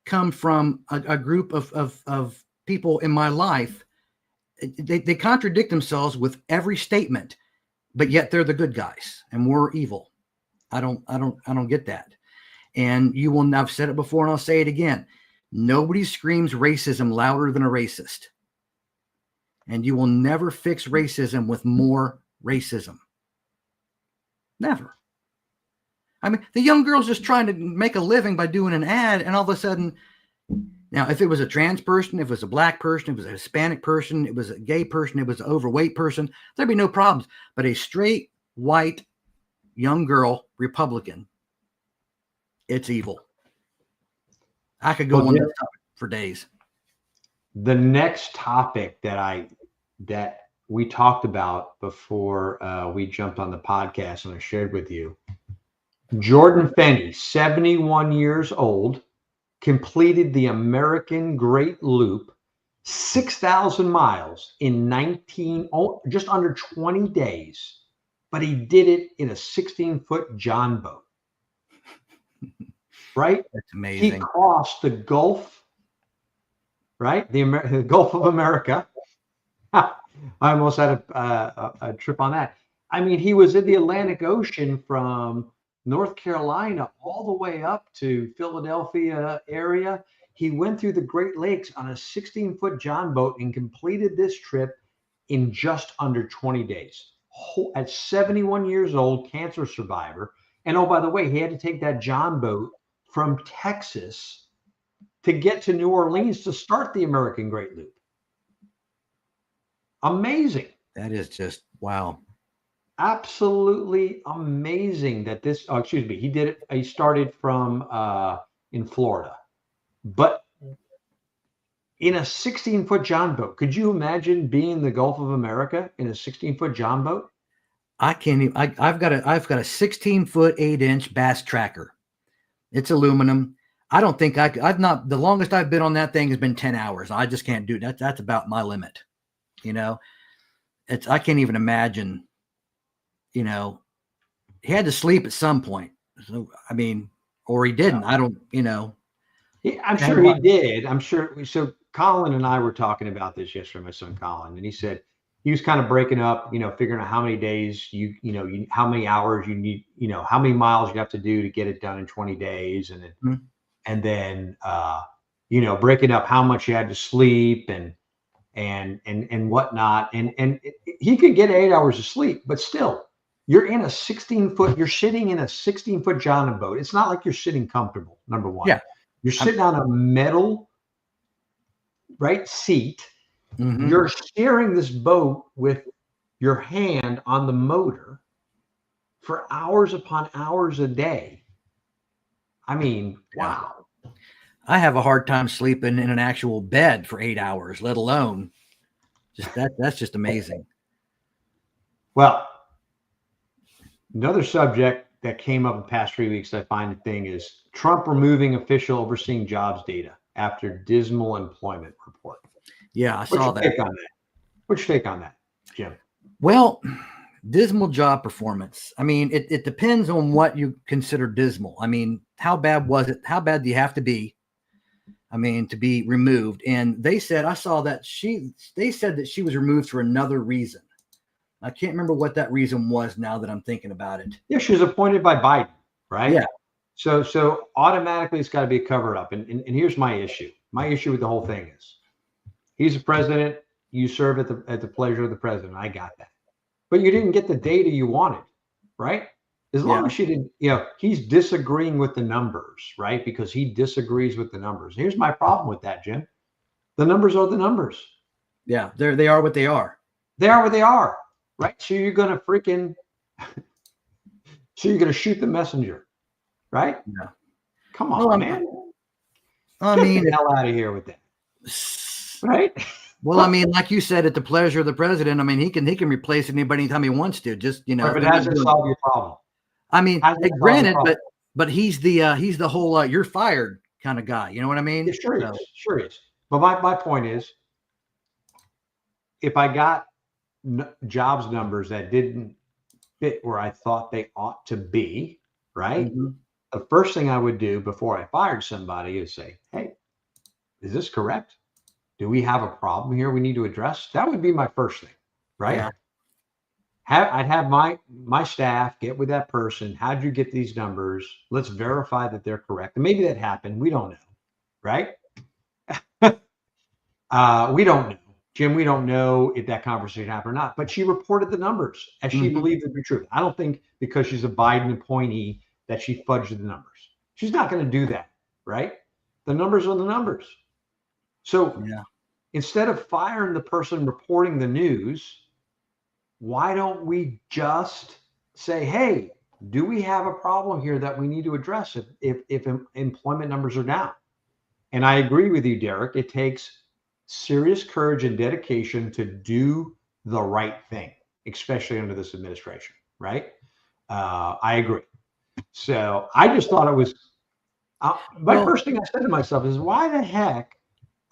come from a group of people in my life. They contradict themselves with every statement, but yet they're the good guys and we're evil. I don't get that. And I've said it before and I'll say it again. Nobody screams racism louder than a racist. And you will never fix racism with more racism. Never. I mean, the young girl's just trying to make a living by doing an ad, and all of a sudden, now, if it was a trans person, if it was a black person, if it was a Hispanic person, it was a gay person, it was an overweight person, there'd be no problems. But a straight, white, young girl, Republican, it's evil. I could go on this topic for days. The next topic that we talked about before we jumped on the podcast and I shared with you, Jordan Fenney, 71 years old, completed the American Great Loop, 6,000 miles in just under 20 days, but he did it in a 16-foot John boat. Right? That's amazing. He crossed the Gulf, right? The Gulf of America. I almost had a trip on that. I mean, he was in the Atlantic Ocean from North Carolina all the way up to Philadelphia area. He went through the Great Lakes on a 16-foot John boat and completed this trip in just under 20 days. At 71 years old, cancer survivor. And oh, by the way, he had to take that John boat from Texas to get to New Orleans to start the American Great Loop. Amazing. That is just, wow. Absolutely amazing that he did it. He started from in Florida, but in a 16-foot John boat. Could you imagine being in the Gulf of America in a 16-foot John boat? I can't even. I've got a 16-foot 8-inch bass tracker. It's aluminum. I don't think I've not. The longest I've been on that thing has been 10 hours. I just can't do that. That's about my limit. I can't even imagine. He had to sleep at some point. So, I mean, or he didn't. I don't, I'm sure he did. I'm sure. So Colin and I were talking about this yesterday, my son Colin, and he said he was kind of breaking up, figuring out how many days how many hours you need, how many miles you have to do to get it done in 20 days. And then, breaking up how much you had to sleep and whatnot. And he could get 8 hours of sleep, but still, you're in a 16-foot, you're sitting in a 16-foot John boat. It's not like you're sitting comfortable, number one. Yeah. You're sitting on a metal, right, seat. Mm-hmm. You're steering this boat with your hand on the motor for hours upon hours a day. I mean, wow. I have a hard time sleeping in an actual bed for 8 hours, let alone just that's just amazing. Well, another subject that came up in the past 3 weeks that I find the thing is Trump removing official overseeing jobs data after dismal employment report. Yeah, I saw that. What's your take on that, Jim? Well, dismal job performance. I mean, it depends on what you consider dismal. I mean, how bad was it? How bad do you have to be? I mean, to be removed. And they said, I saw that they said that she was removed for another reason. I can't remember what that reason was now that I'm thinking about it. Yeah, she was appointed by Biden, right? Yeah. So automatically it's got to be a cover up. And here's my issue. My issue with the whole thing is he's the president. you serve at the pleasure of the president. I got that. But you didn't get the data you wanted, right? As long as you didn't, he's disagreeing with the numbers, right? Because he disagrees with the numbers. Here's my problem with that, Jim. The numbers are the numbers. Yeah, they are what they are. They are what they are, right? So you're gonna shoot the messenger, right? Yeah. Come on, man. I Get mean, the hell out of here with that, right? Well, I mean, like you said, at the pleasure of the president. I mean, he can replace anybody anytime he wants to. Just But it hasn't solved your problem. I mean, granted, but he's the whole you're fired kind of guy. You know what I mean? Yeah, sure is. But my point is, if I got jobs numbers that didn't fit where I thought they ought to be, right? Mm-hmm. The first thing I would do before I fired somebody is say, hey, is this correct? Do we have a problem here we need to address? That would be my first thing, right? Yeah. I'd have my staff get with that person. How'd you get these numbers? Let's verify that they're correct. And maybe that happened. We don't know, right? We don't know. Jim, we don't know if that conversation happened or not, but she reported the numbers as she believed it to be true. I don't think because she's a Biden appointee that she fudged the numbers. She's not going to do that, right? The numbers are the numbers. So instead of firing the person reporting the news, why don't we just say, hey, do we have a problem here that we need to address if employment numbers are down? And I agree with you, Derek. It takes serious courage and dedication to do the right thing, especially under this administration, right? I agree. So I just thought it was, first thing I said to myself is, why the heck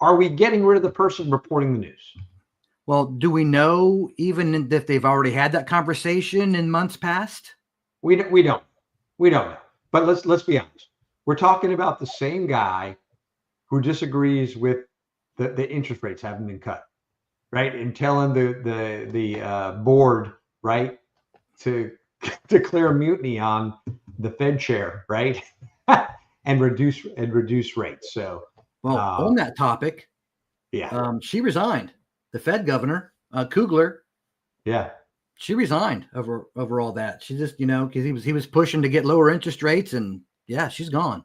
are we getting rid of the person reporting the news? Well, do we know even if they've already had that conversation in months past? We don't know. But let's be honest. We're talking about the same guy who disagrees with the interest rates haven't been cut, right? And telling the board, right, to declare mutiny on the Fed chair, right, and reduce rates. So, on that topic, she resigned. The Fed governor, Kugler, she resigned over all that. She just, because he was pushing to get lower interest rates, and she's gone.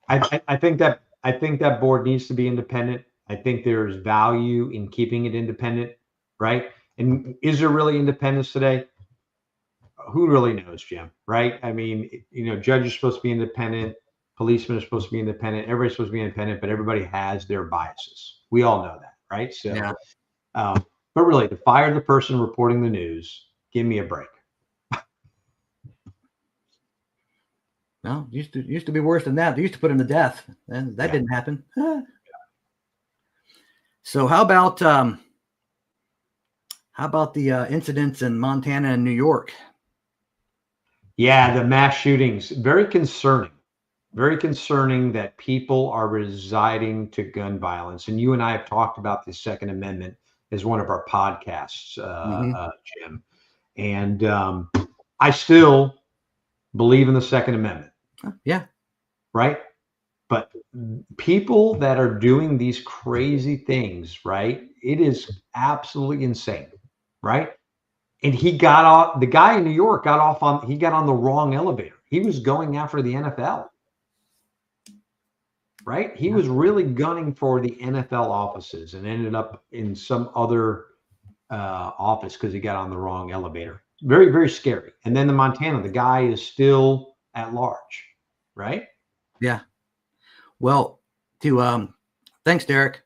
I think that board needs to be independent. I think there's value in keeping it independent, right? And is there really independence today? Who really knows, Jim, right? I mean, judges are supposed to be independent, policemen are supposed to be independent, everybody's supposed to be independent, but everybody has their biases. We all know that, right? So, but really, to fire the person reporting the news, give me a break. No, used to be worse than that. They used to put him to death, and that didn't happen. So how about the incidents in Montana and New York? Yeah, the mass shootings, very concerning that people are residing to gun violence. And you and I have talked about the Second Amendment as one of our podcasts, Jim. And I still believe in the Second Amendment. Yeah. Right. But people that are doing these crazy things, right? It is absolutely insane. Right. And he got off, the guy in New York got on the wrong elevator. He was going after the NFL. Right. He was really gunning for the NFL offices and ended up in some other office because he got on the wrong elevator. Very, very scary. And then the Montana, the guy is still at large. Right. Yeah. Well, thanks, Derek.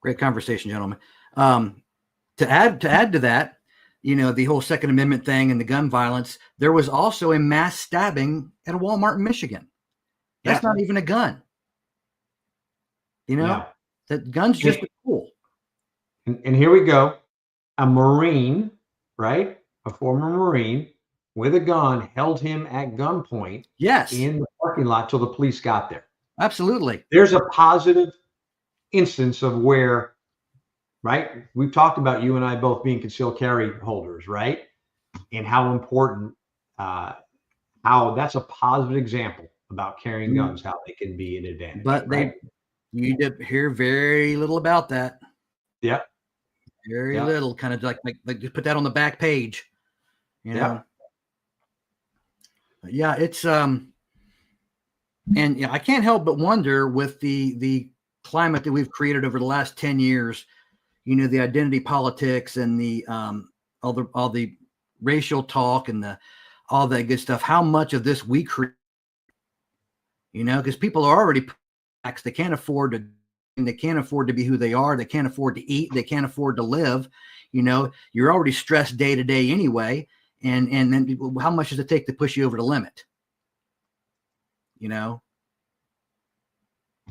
Great conversation, gentlemen. To add to that, the whole Second Amendment thing and the gun violence, there was also a mass stabbing at a Walmart in Michigan. That's not even a gun. That gun's just a tool. And here we go. A Marine, right? A former Marine with a gun held him at gunpoint. Yes. In the parking lot till the police got there. Absolutely. There's a positive instance of where, right? We've talked about you and I both being concealed carry holders, right? And how important, how that's a positive example about carrying guns, how they can be an advantage. But you hear very little about that. Yeah. Very Yeah. little, kind of like just put that on the back page, you know. Yeah, it's and yeah, I can't help but wonder with the climate that we've created over the last 10 years, you know, the identity politics and the all the racial talk and the all that good stuff, how much of this we create, you know, because people are already taxed. They can't afford to, and they can't afford to be who they are. They can't afford to eat. They can't afford to live. You know, you're already stressed day to day anyway. And then how much does it take to push you over the limit? You know,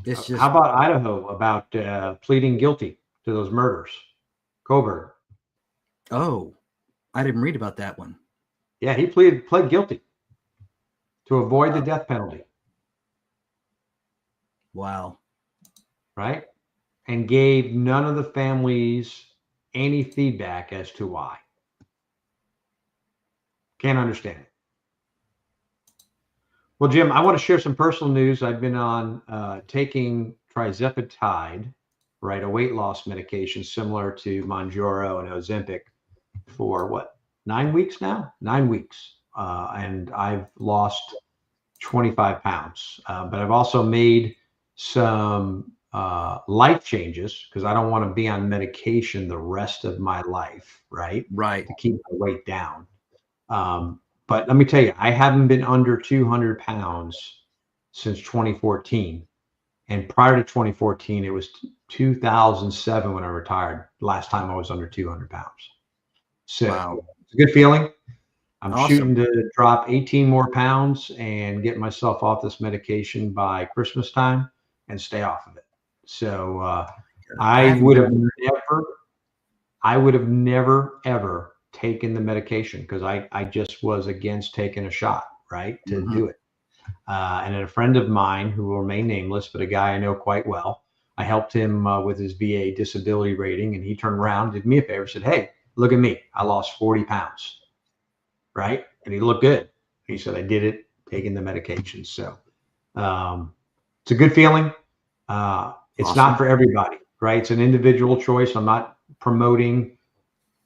it's just, How about Idaho about pleading guilty to those murders? Coburn. oh, I didn't read about that one. Yeah, he pled guilty to avoid the death penalty. Wow. Right? And gave none of the families any feedback as to why. Can't understand it. Well, Jim, I want to share some personal news. I've been on taking trizepatide, right, a weight loss medication similar to Mounjaro and Ozempic for what, 9 weeks now? 9 weeks. And I've lost 25 pounds. But I've also made some life changes because I don't want to be on medication the rest of my life, right? Right. To keep my weight down. But let me tell you, I haven't been under 200 pounds since 2014. And prior to 2014, it was 2007 when I retired. Last time I was under 200 pounds. So Wow. it's a good feeling. I'm Awesome. shooting to drop 18 more pounds and get myself off this medication by Christmas time and stay off of it. So I would have never ever taken the medication because I just was against taking a shot, right, to do it. And a friend of mine who will remain nameless, but a guy I know quite well, I helped him with his VA disability rating, and he turned around, did me a favor, said, "Hey, look at me. I lost 40 pounds." Right? And he looked good. He said, "I did it taking the medication." So it's a good feeling. It's Awesome. not for everybody, right? It's an individual choice. I'm not promoting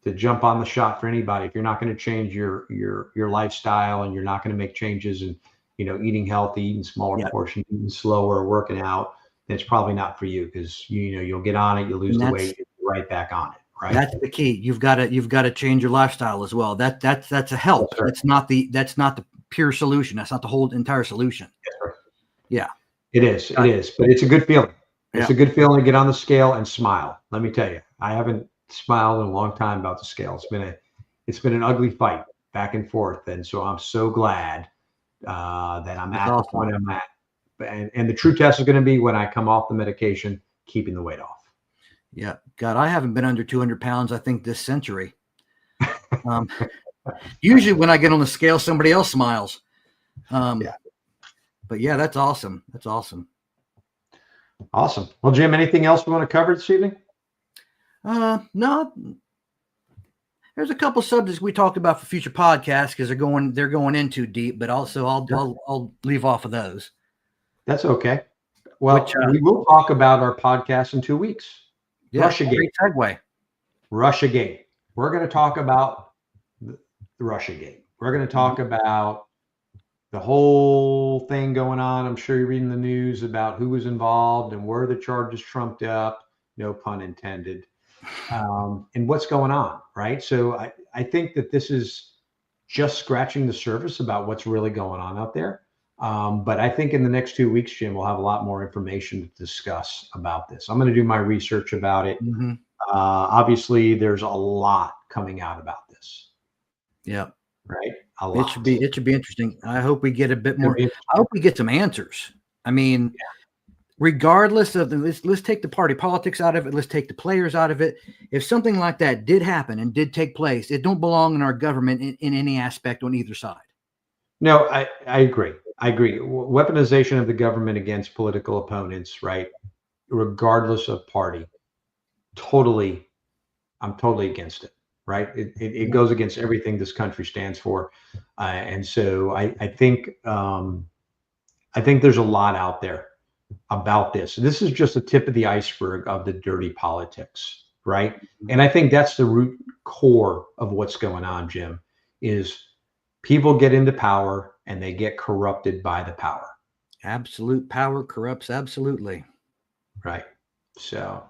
to jump on the shot for anybody. If you're not going to change your lifestyle and you're not going to make changes and, you know, eating healthy, eating smaller portions, eating slower, working out, then it's probably not for you because you know you'll get on it, you'll lose the weight, you're right back on it. Right. That's the key. You've got to change your lifestyle as well. That's a help. That's not the pure solution. That's not the whole entire solution. Yeah. It is. It is. But it's a good feeling. It's a good feeling to get on the scale and smile. Let me tell you, I haven't smiled in a long time about the scale. It's been an ugly fight back and forth. And so I'm so glad that I'm at the point I'm at. And the true test is going to be when I come off the medication, keeping the weight off. Yeah. God, I haven't been under 200 pounds, I think, this century. Usually when I get on the scale, somebody else smiles. But yeah, that's awesome. That's awesome. Awesome. Well, Jim, anything else we want to cover this evening? No. There's a couple subjects we talked about for future podcasts because they're going in too deep, but also I'll leave off of those. That's okay. Well, we will talk about our podcast in 2 weeks. Yeah, Russiagate. great segue. Russiagate. We're going to talk about the Russiagate. We're going to talk about the whole thing going on. I'm sure you're reading the news about who was involved and where the charges trumped up, no pun intended, and what's going on, right? So I think that this is just scratching the surface about what's really going on out there. But I think in the next 2 weeks, Jim, we'll have a lot more information to discuss about this. I'm going to do my research about it. Obviously, there's a lot coming out about this. Yeah. Right. A lot. It should be interesting. I hope we get a bit more. I hope we get some answers. I mean, regardless of let's take the party politics out of it. Let's take the players out of it. If something like that did happen and did take place, it don't belong in our government in any aspect on either side. No, I agree. I agree. Weaponization of the government against political opponents, right? Regardless of party. I'm totally against it. Right. It goes against everything this country stands for. And so I think there's a lot out there about this. This is just the tip of the iceberg of the dirty politics. right? And I think that's the root core of what's going on, Jim, is people get into power and they get corrupted by the power. Absolute power corrupts absolutely. Right. So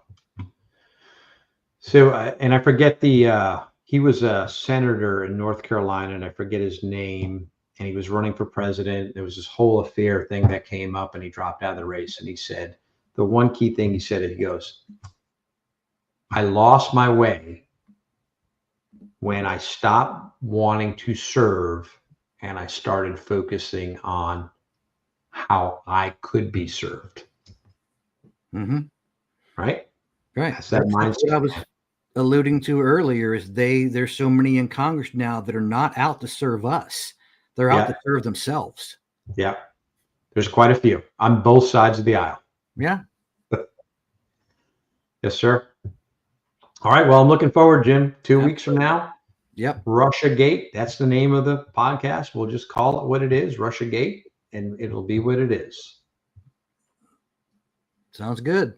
and I forget he was a senator in North Carolina, and I forget his name, and he was running for president. There was this whole affair thing that came up, and he dropped out of the race. And he said, the one key thing he said, he goes, I lost my way when I stopped wanting to serve and I started focusing on how I could be served. Mm-hmm. Right? Right. That's that mindset. What I was alluding to earlier is there's so many in Congress now that are not out to serve us. They're out to serve themselves. Yeah. There's quite a few on both sides of the aisle. Yeah. Yes, sir. All right. Well, I'm looking forward, Jim. 2 weeks from now. Yep. Russiagate. That's the name of the podcast. We'll just call it what it is, Russiagate, and it'll be what it is. Sounds good.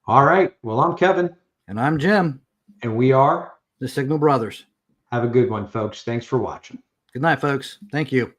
All right. Well, I'm Kevin. And I'm Jim. And we are the Signal Brothers. Have a good one, folks. Thanks for watching. Good night, folks. Thank you.